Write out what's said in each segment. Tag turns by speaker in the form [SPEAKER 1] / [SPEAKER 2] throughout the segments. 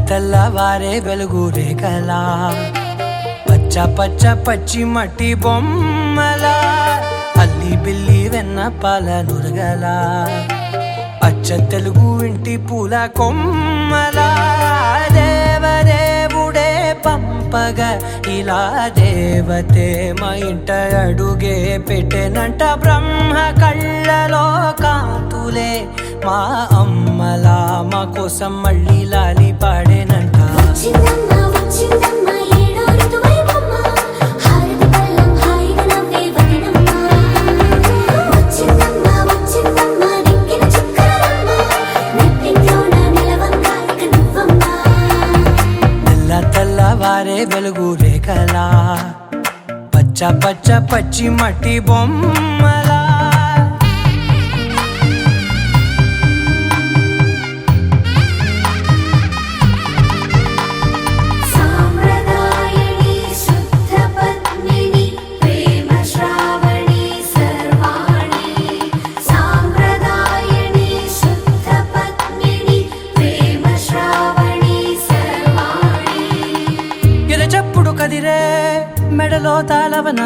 [SPEAKER 1] తెల్లవారే వెలుగు రేఖలా పచ్చ పచ్చ పచ్చి మట్టి బొమ్మలా అల్లి బిల్లి వెన్న పాల నురగలా అచ్చ తెలుగు ఇంటి పూల కొమ్మలా దేవదేవుడే పంపగా ఇలా దేవతే మా ఇంట అడుగే పెట్టెనంట బ్రహ్మ కళ్ళలో కాంతులే మా అమ్మలా మా కోసం మళ్ళీ లాలి పాడేనంట. తెల్లవారే వెలుగు రేఖలా పచ్చ పచ్చ పచ్చి మట్టి బొమ్మలా కదిరే మెడలో తాళవన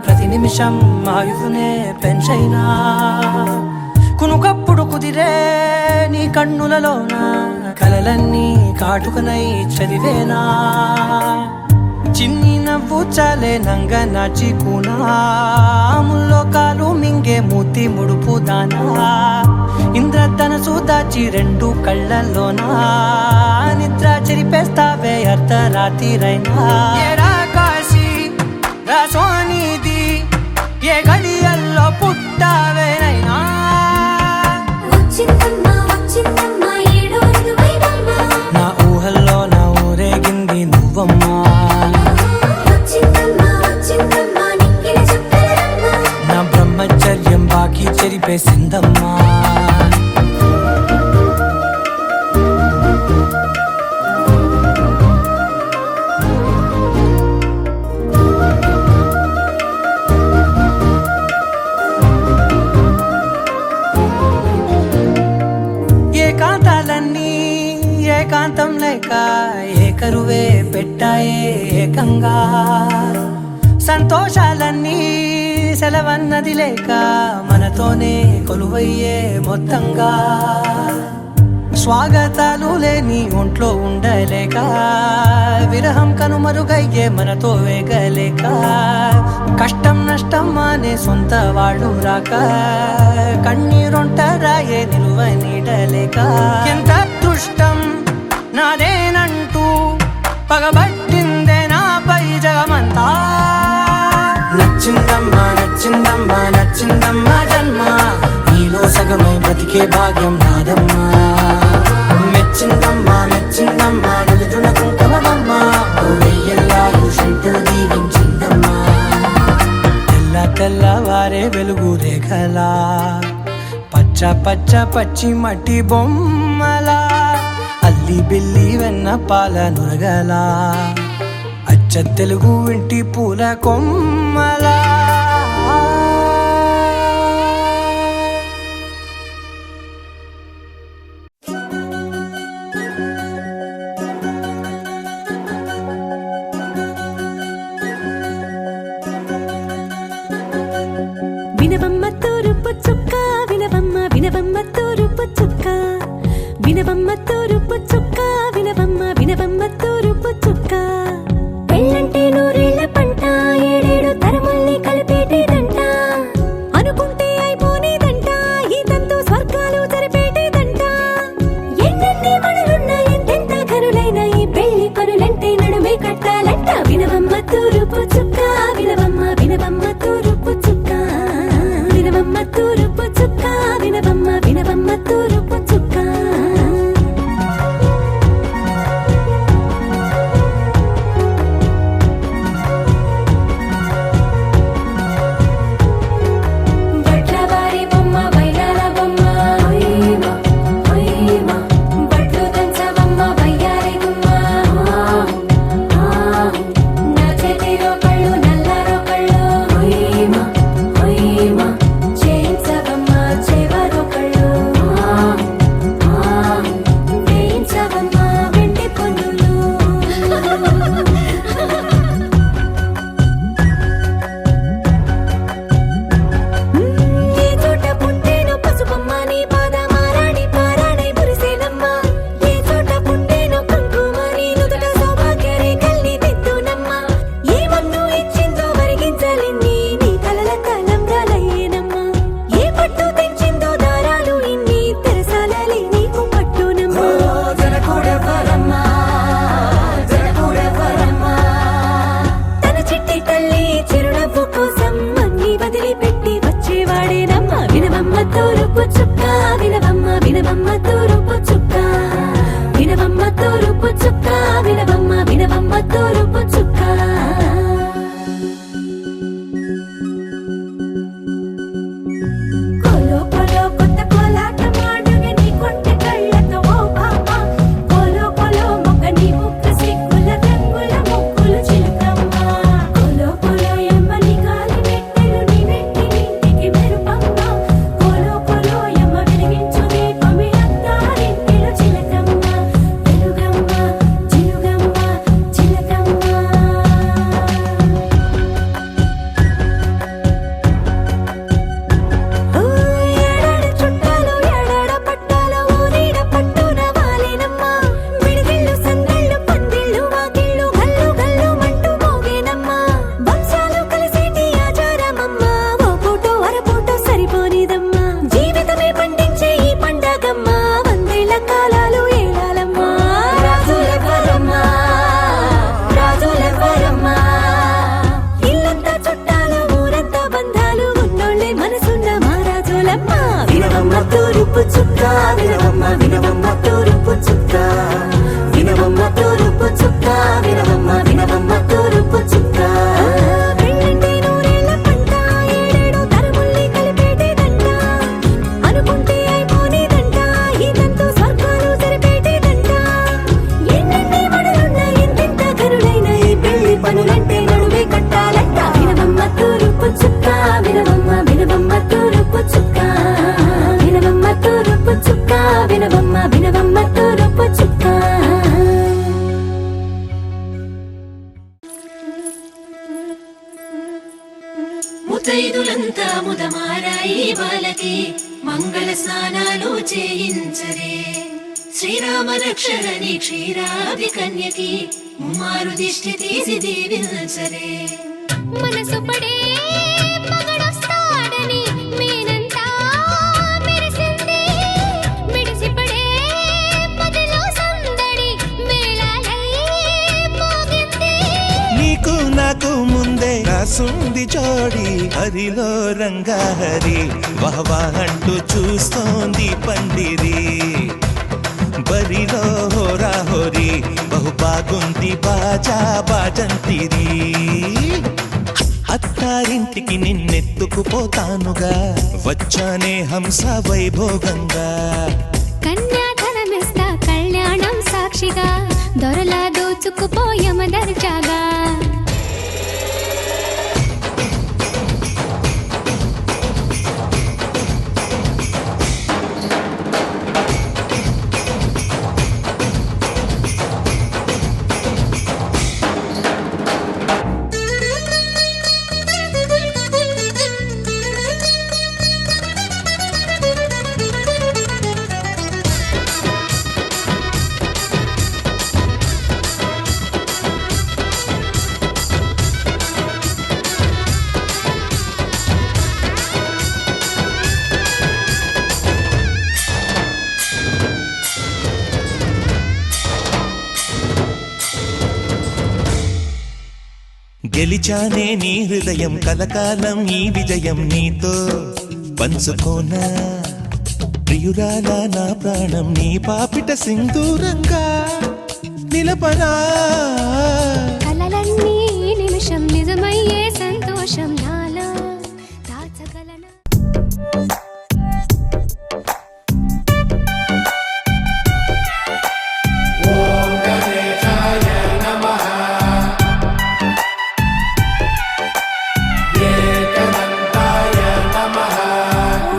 [SPEAKER 1] ప్రతి నిమిషం ఆయుధునే పెంచైనా కునుకప్పుడు కుదిరే నీ కన్నులలోన కలలన్నీ కాటుకనై చదివేనా చిన్ని నవ్వు చాలే నంగ నాచి కూనాముల్లో కాలు మింగే మూతి ముడుపు దానా ఇంద్రధనసు దాచి రెండు కళ్ళల్లోనా నిద్ర చెరిపేస్తావే అర్ధరాత్రిరైనా కాశీ రాసోనిది ఏ గడియల్లో పుట్టావేనైనా నా ఊహల్లో నా ఊరేగింది నువ్వమ్మా నా బ్రహ్మచర్యం బాకీ చెరిపేసిందమ్మా. ఏకాంతాలన్నీ ఏకాంతం లేక ఏకరువే పెట్టాయే ఏకంగా సంతోషాలన్నీ సెలవన్నది లేక మనతోనే కొలువయ్యే మొత్తంగా స్వాగతాలు లేని ఒంట్లో ఉండలేక విరహం కనుమరుగయ్యే మనతో వేగలేక కష్టం నష్టం అనే సొంత వాళ్ళు రాక కన్నీరొంటరాయే నిలువ నీడలేక ఎంత అదృష్టం నాదేనంటూ పగబట్టిందే నాపై జగమంతా నచ్చిందమ్మా నచ్చిందమ్మా నచ్చిందమ్మా జన్మ నీలో సగమై బ్రతికే భాగ్యం నాదమ్మా మెచ్చిందమ్మా మెచ్చిందమ్మా నిలుచున కుంకుమమ్మా వెయ్యల్లాలు శంకులు దీవించిందమ్మా. తెల్లవారే వెలుగు రేఖలా పచ్చ పచ్చ పచ్చి మట్టి బొమ్మలా అల్లి బిల్లి వెన్న పాల నురగలా అచ్చ తెలుగు ఇంటి పూల కొమ్మలా
[SPEAKER 2] వినవమ్మ తూరుపు చుక్క వినవమ్మ వినవమ్మ తూరుపు చుక్క వినవమ్మ తూరుపు చుక్క వినవమ్మ వినవమ్మ తూరుపు చుక్క పెళ్ళంటే నూరేళ్ల పంట ఏడేడు తరముల్ని కలిపేటేదంట అనుకుంటే అయిపోనేదంట ఈ తంతు స్వర్గాలు జరిపేటేదంట ఎన్నెన్ని మనులున్నా ఎంతెంత కరులైన ఈ పెళ్లి పనులంటే నడుమే కట్టాలంట వినవమ్మ తూరుపు చుక్క వినవమ్మ వినవమ్మ తూరుపు చుక్క వినవమ్మ తూరుపు చుక్క వినవమ్మ వినవమ్మ తూరుపు చుక్క చేయించవమ్మ చేవరొక
[SPEAKER 3] ముత్తైదులంతా ముదమారాయి బాలకి మంగళ స్నానాలు చేయించరే శ్రీరామ రక్షణని క్షీరాది కన్యకి ముమ్మారు దిష్టి తీసి దీవించరే
[SPEAKER 4] మనసు పడే మగడొస్తాడని మేనంతా మెరిసింది మిడిసిపడే మదిలో సందడి మేళాలై మోగింది
[SPEAKER 5] నీకు నాకు ముందే రాసుంది జోడి హరిలో రంగా హరి వాహ్వా అంటూ చూస్తోంది పందిరి బరిలో హోరా హోరి బహు బాగుంది బాజా బాజంతిరి అత్తారింటికి నిన్నెత్తుకుపోతానుగా వచ్చానే హంస వైభోగంగా
[SPEAKER 4] కన్యాధనమిస్తా కళ్యాణం సాక్షిగా దొరలా దోచుకుపోయమ దర్జాగా
[SPEAKER 5] గెలిచానే నీ హృదయం కలకాలం ఈ విజయం నీతో పంచుకోనా ప్రియురాలా నా ప్రాణం నీ పాపిట సింధూరంగా నిలపనా
[SPEAKER 4] కలలన్నీ నిమిషం నిజమయ్యే సంతోషం నాలో దాచగలనా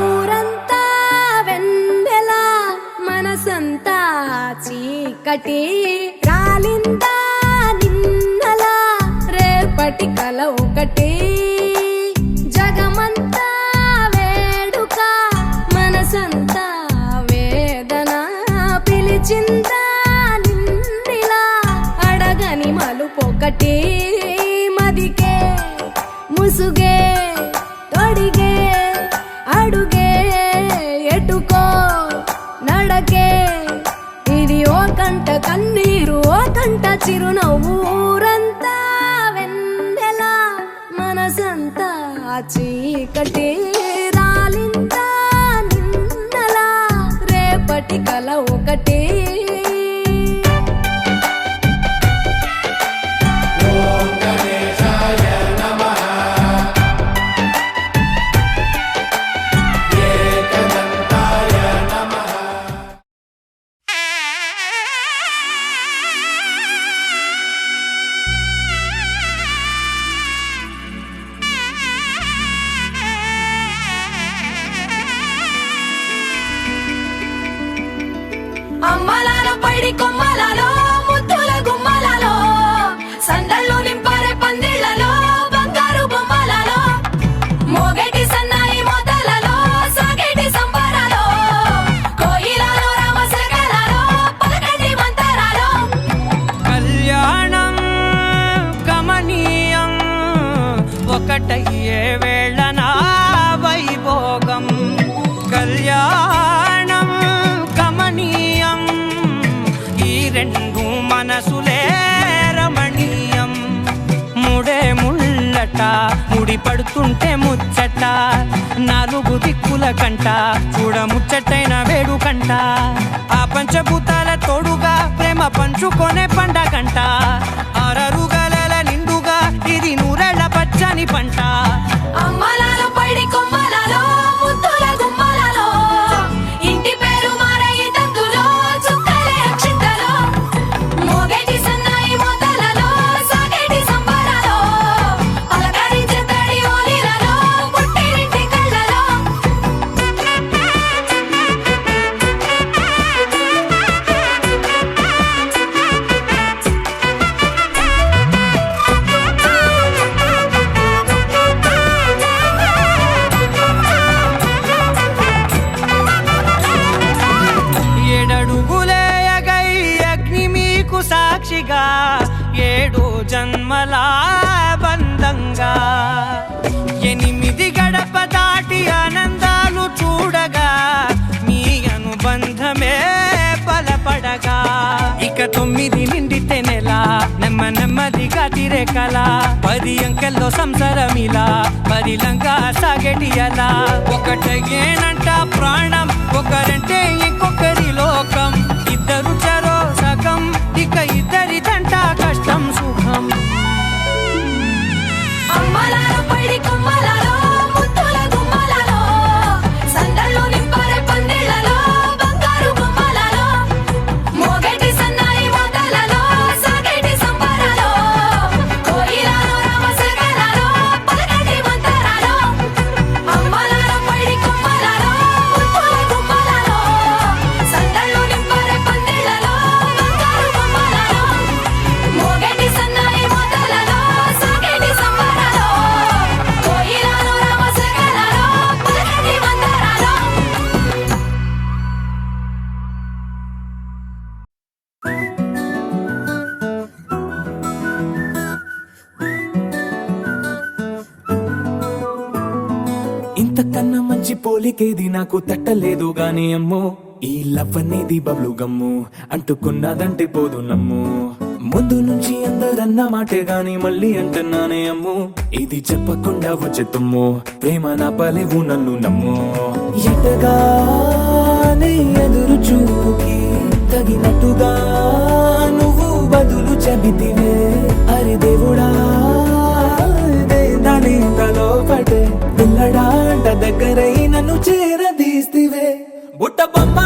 [SPEAKER 2] ఊరంతా వెన్నెల మనసంతా చీకటి రాలిందా నిన్నలా రేపటి కల ఒకటి జగమంతా వేడుక మనసంతా వేదన పిలిచిందా నిన్నిలా అడగని మలుపొకటి మదికే ముసుగే తొడిగే అడుగే ఎటుకో నడకే ఇది ఓ కంట కన్నీరు ఓ కంట చిరునవ్వు ఊరంతా వెన్నెల మనసంతా చీకటి రాలిందా నిన్నలా రేపటి కల ఒకటి
[SPEAKER 3] అమ్మలాలో పైడి కొమ్మలలో ముద్దుల గుమ్మలలో సందళ్ళు నింపారే పందిళ్లలో బంగారు బొమ్మలలో మోగేటి సన్నాయి మోతలలో సాగేటి సంబరాలో కోయిలలో రామశకలలో పలకటి మంతరాలో
[SPEAKER 6] కళ్యాణం గమనీయం ఒకటయ్యే వేళనా వైభోగం కళ్యాణం గమనీయం ఈ రెండు మనసులే రమణీయం ముడే ముళ్ళట ముడి పడుతుంటే ముచ్చట నాలుగు దిక్కుల కంట చూడ ముచ్చటైన వేడుకంట ఆ పంచభూతాల తోడుగా ప్రేమ పంచుకొనే పండగంట అరరుగల నిండుగా ఇది నూరెళ్ళ పచ్చని పంట
[SPEAKER 3] అమ్మలాలో పైడి కొమ్మలలో ముద్దుల గుమ్మలలో ఇంటి పేరు మారయి తందులో చుక్కలే అక్షింతలో మోగేటి సన్నాయి మోతలలో సాగేటి సంబరాలో పలకరించే తడి ఓలిలలో పుట్టినింటి కళ్ళలో
[SPEAKER 6] 9 నిండితే నెల నెమ్మదిగా తిరే కల 10 అంకెల్లో సంసారమిలా పరిలంగా సాగేటియలా ఒకటేనంట ప్రాణం ఒకరంటే ఇంకొకరి లోకం ఇద్దరు చరో సగం ఇక ఇద్దరిదంట కష్టం సుఖం
[SPEAKER 3] అమ్మలాల పైడి కొమ్మలలో ముత్తుల గుమ్మలలో సందళ్ళు నింపరే పందిళ్ళలో బంగారు బొమ్మలలో మోగేటి సన్నాయి మోతలలో సాగేటి సంబరాలో కోయిలలో రామశకలలో పలకటి మంతరాలో అమ్మలాల పైడి కొమ్మలలో ముత్తుల గుమ్మలలో సందళ్ళు నింపరే పందిళ్ళలో బంగారు బొమ్మలలో మోగేటి సన్నాయి మోతలలో సాగేటి సంబరాలో కోయిలలో రామశకలలో పలకటి మంతరాలో
[SPEAKER 7] ఇంతకన్నా మంచి పోలికేది నాకు తట్టలేదు గాని అమ్మో ఈ లవ్ అనేది బబ్లు గమ్ము అంటుకున్నదంటే పోదు నమ్ము ముందు నుంచి అందరన్న మాటే గాని మళ్ళీ అంటున్నానే అమ్ము ఇది చెప్పకుండా వచ్చే తుమ్ము ప్రేమ నా పలేవు నన్ను నమ్ము ఎటగానే ఎదురు చూకి తగినట్టుగా నువ్వు బదులు చెబితివే అరి దేవుడా దాని తలో పడే పిల్లడాంట దగ్గరై నన్ను చేరదీస్తివే బుట్ట బొమ్మ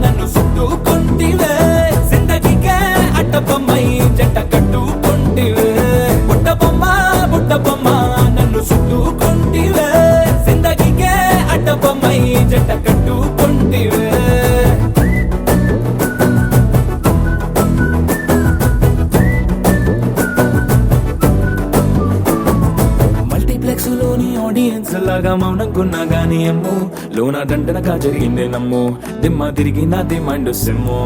[SPEAKER 7] నన్ను చుట్టుకుంటివే జిందగీకే అట్ట బొమ్మై జంట కట్టుకుంటివే బుట్ట బొమ్మ నన్ను చుట్టుకుంటివే జిందగీకే అట్ట బొమ్మై జంట కట్టుకుంటివే మల్టీప్లెక్స్ లోని ఆడియన్స్ లాగా మౌనంకున్నా గానీ అమ్ము లోన దండనగా జరిగిందే నమ్ము దిమ్మ తిరిగి నా దిమ్మండు సిమ్ము